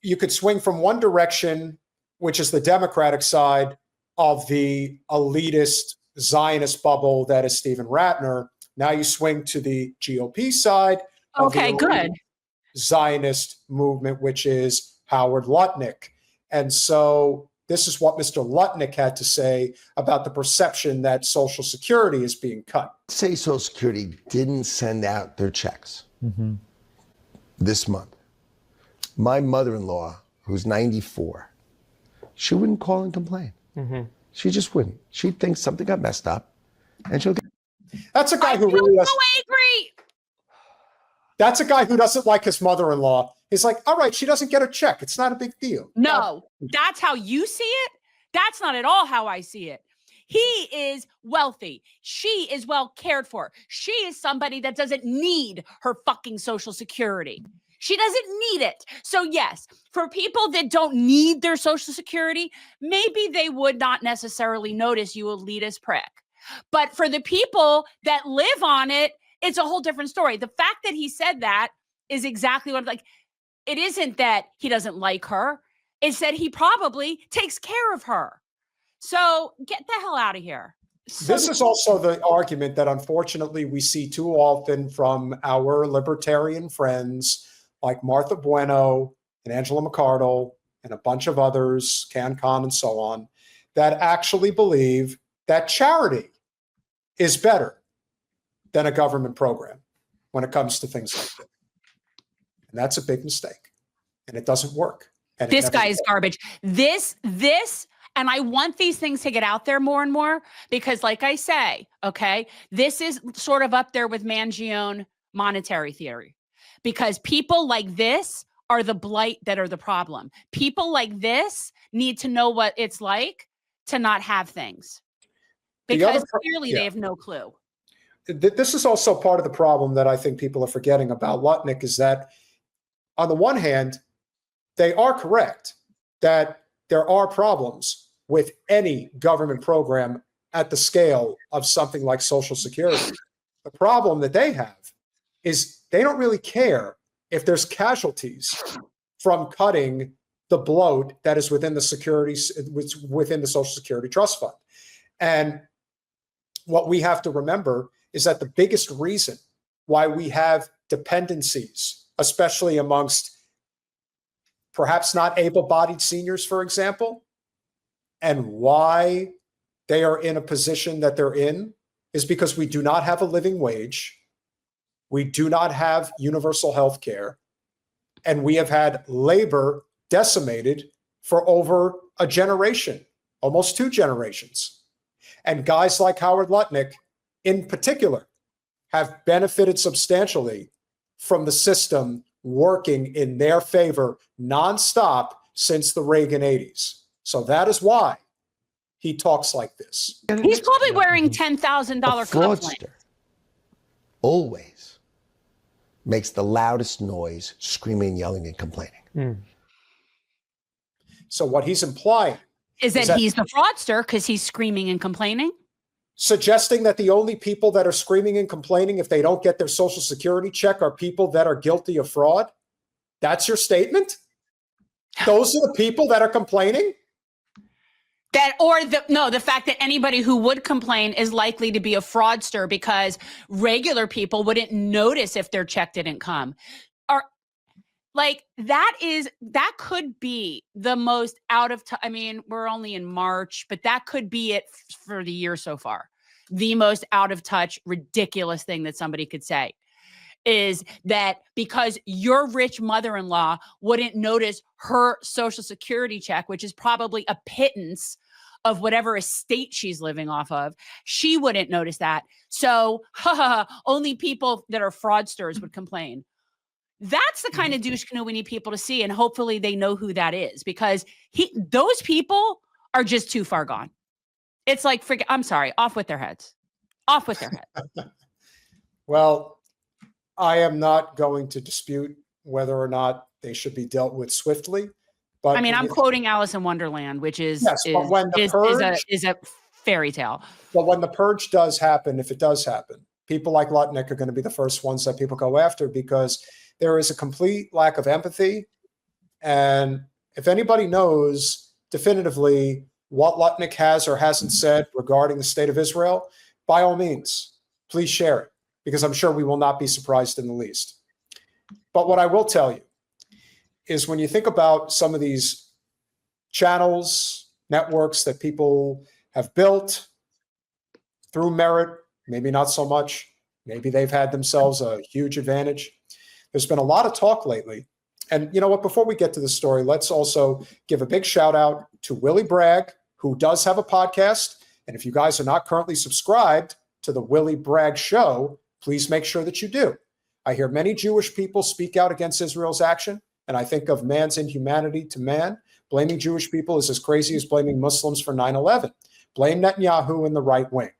you could swing from one direction, which is the Democratic side of the elitist Zionist bubble that is Stephen Ratner. Now you swing to the GOP side of the good Zionist movement, which is Howard Lutnick. And so this is what Mr. Lutnick had to say about the perception that Social Security is being cut. Say Social Security didn't send out their checks this month. My mother-in-law, who's 94, she wouldn't call and complain. She just wouldn't. She'd think something got messed up, and she'll get. That's a guy who really doesn't. Angry. That's a guy who doesn't like his mother-in-law. He's like, all right, she doesn't get a check. It's not a big deal. No, that's how you see it. That's not at all how I see it. He is wealthy. She is well cared for. She is somebody that doesn't need her fucking Social Security. She doesn't need it. So yes, for people that don't need their Social Security, maybe they would not necessarily notice, you elitist prick. But for the people that live on it, it's a whole different story. The fact that he said that is exactly what, like, it isn't that he doesn't like her. It's that he probably takes care of her. So get the hell out of here. This is also the argument that unfortunately we see too often from our libertarian friends like Martha Bueno and Angela McArdle and a bunch of others, Can Con and so on, that actually believe that charity is better than a government program when it comes to things like that. And that's a big mistake. And it doesn't work. And this guy is garbage. This, and I want these things to get out there more and more because, like I say, okay, this is sort of up there with Mangione monetary theory because people like this are the blight that are the problem. People like this need to know what it's like to not have things because clearly they have no clue. This is also part of the problem that I think people are forgetting about Lutnick is that on the one hand, they are correct that there are problems with any government program at the scale of something like Social Security. The problem that they have is they don't really care if there's casualties from cutting the bloat that is within the Social Security Trust Fund. And what we have to remember is that the biggest reason why we have dependencies, especially amongst perhaps not able-bodied seniors, for example, and why they are in a position that they're in is because we do not have a living wage, we do not have universal health care, and we have had labor decimated for over a generation, almost 2 generations. And guys like Howard Lutnick, in particular, have benefited substantially from the system working in their favor nonstop since the Reagan 80s. So that is why he talks like this. He's probably wearing $10,000 fraudster always makes the loudest noise, screaming, yelling, and complaining. So what he's implying is that he's the fraudster because he's screaming and complaining? Suggesting that the only people that are screaming and complaining if they don't get their Social Security check are people that are guilty of fraud? That's your statement? Those are the people that are complaining? The fact that anybody who would complain is likely to be a fraudster because regular people wouldn't notice if their check didn't come. Or like that could be the most out of touch. I mean, we're only in March, but that could be it for the year so far. The most out of touch, ridiculous thing that somebody could say is that because your rich mother-in-law wouldn't notice her Social Security check, which is probably a pittance of whatever estate she's living off of, she wouldn't notice that. So only people that are fraudsters would complain. That's the kind of douche canoe we need people to see. And hopefully they know who that is because those people are just too far gone. It's like, I'm sorry, off with their heads. Off with their heads. Well, I am not going to dispute whether or not they should be dealt with swiftly. But I mean, I'm quoting Alice in Wonderland, which is a fairy tale. But when the purge does happen, if it does happen, people like Lutnick are going to be the first ones that people go after because there is a complete lack of empathy And if anybody knows definitively what Lutnick has or hasn't said regarding the state of Israel, by all means, please share it, because I'm sure we will not be surprised in the least. But what I will tell you is when you think about some of these channels, networks that people have built through merit, maybe not so much, maybe they've had themselves a huge advantage. There's been a lot of talk lately. And you know what, before we get to the story, let's also give a big shout out to Willie Bragg, who does have a podcast. And if you guys are not currently subscribed to the Willie Bragg Show, please make sure that you do. I hear many Jewish people speak out against Israel's action, and I think of man's inhumanity to man. Blaming Jewish people is as crazy as blaming Muslims for 9/11. Blame Netanyahu and the right wing.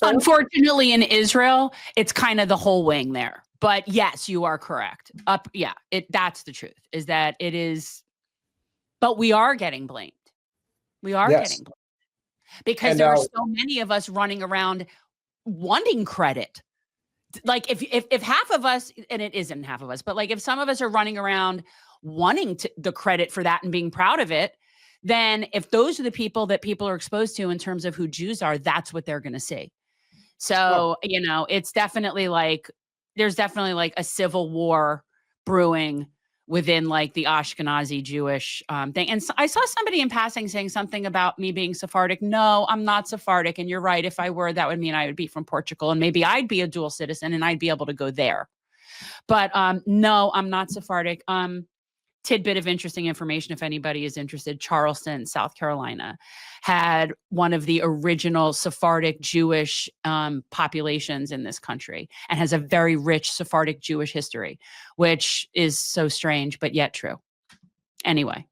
Unfortunately, in Israel, it's kind of the whole wing there. But yes, you are correct. That's the truth, is that it is. But we are getting blamed. We are getting blamed because there are so many of us running around wanting credit. Like if half of us, and it isn't half of us, but like if some of us are running around wanting the credit for that and being proud of it, then if those are the people that people are exposed to in terms of who Jews are, that's what they're going to see. So, it's definitely like, there's definitely like a civil war brewing within like the Ashkenazi Jewish thing. And so I saw somebody in passing saying something about me being Sephardic. No, I'm not Sephardic. And you're right. If I were, that would mean I would be from Portugal, and maybe I'd be a dual citizen and I'd be able to go there. But no, I'm not Sephardic. Tidbit of interesting information, if anybody is interested, Charleston, South Carolina, had one of the original Sephardic Jewish populations in this country, and has a very rich Sephardic Jewish history, which is so strange, but yet true. Anyway.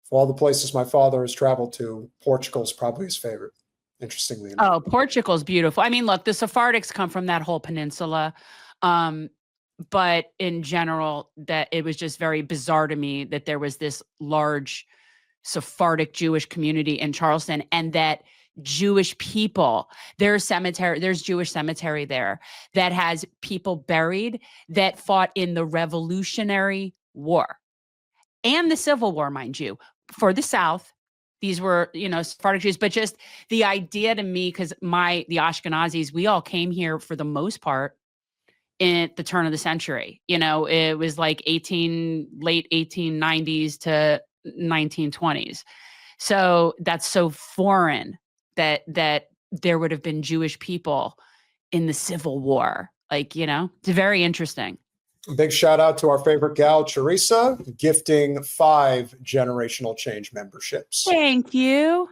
For all the places my father has traveled to, Portugal is probably his favorite, interestingly enough. Oh, Portugal's beautiful. I mean, look, the Sephardics come from that whole peninsula. But in general, that it was just very bizarre to me that there was this large Sephardic Jewish community in Charleston, and that Jewish people, there's Jewish cemetery there that has people buried that fought in the Revolutionary War and the Civil War, mind you, for the South. These were, Sephardic Jews, but just the idea to me, because the Ashkenazis, we all came here for the most part in the turn of the century. It was like late 1890s to 1920s. So that's so foreign that there would have been Jewish people in the Civil War. It's very interesting. Big shout out to our favorite gal, Teresa, gifting 5 generational change memberships. Thank you.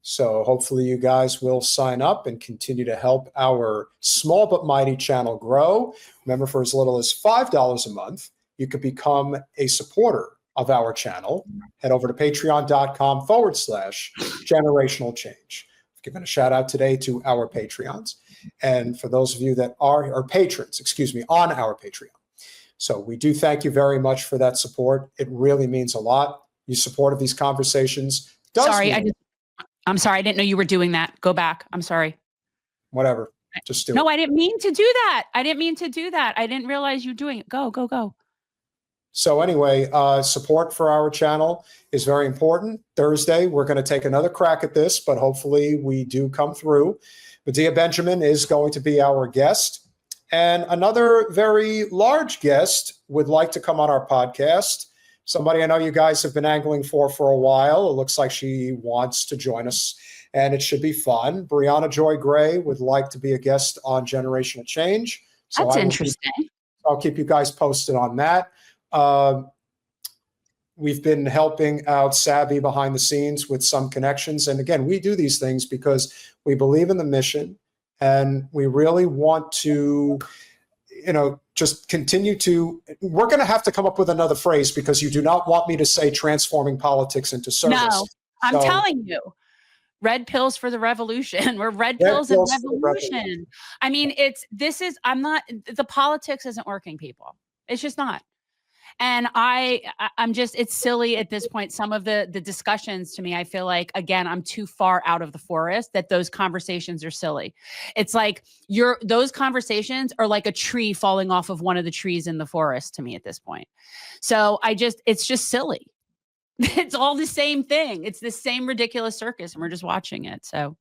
So hopefully you guys will sign up and continue to help our small but mighty channel grow. Remember, for as little as $5 a month, you could become a supporter of our channel. Head over to patreon.com/generational change. I've given a shout out today to our Patreons. And for those of you that are patrons, on our Patreon. So we do thank you very much for that support. It really means a lot. Your support of these conversations does. I'm sorry. I didn't know you were doing that. Go back. I'm sorry. Whatever. Just do it. No, I didn't mean to do that. I didn't realize you were doing it. Go. So anyway, support for our channel is very important. Thursday, we're going to take another crack at this, but hopefully we do come through. Medea Benjamin is going to be our guest. And another very large guest would like to come on our podcast. Somebody I know you guys have been angling for a while. It looks like she wants to join us, and it should be fun. Brianna Joy Gray would like to be a guest on Generational Change. So that's interesting. I'll keep you guys posted on that. We've been helping out Savvy behind the scenes with some connections. And again, we do these things because we believe in the mission, and we really want to just continue to, we're going to have to come up with another phrase, because you do not want me to say transforming politics into service. No, I'm telling you, red pills for the revolution. We're red pills and revolution. I mean, the politics isn't working, people. It's just not. And I'm just, it's silly at this point. Some of the discussions to me, I feel like, again, I'm too far out of the forest that those conversations are silly. It's like those conversations are like a tree falling off of one of the trees in the forest to me at this point. So it's just silly. It's all the same thing. It's the same ridiculous circus and we're just watching it. So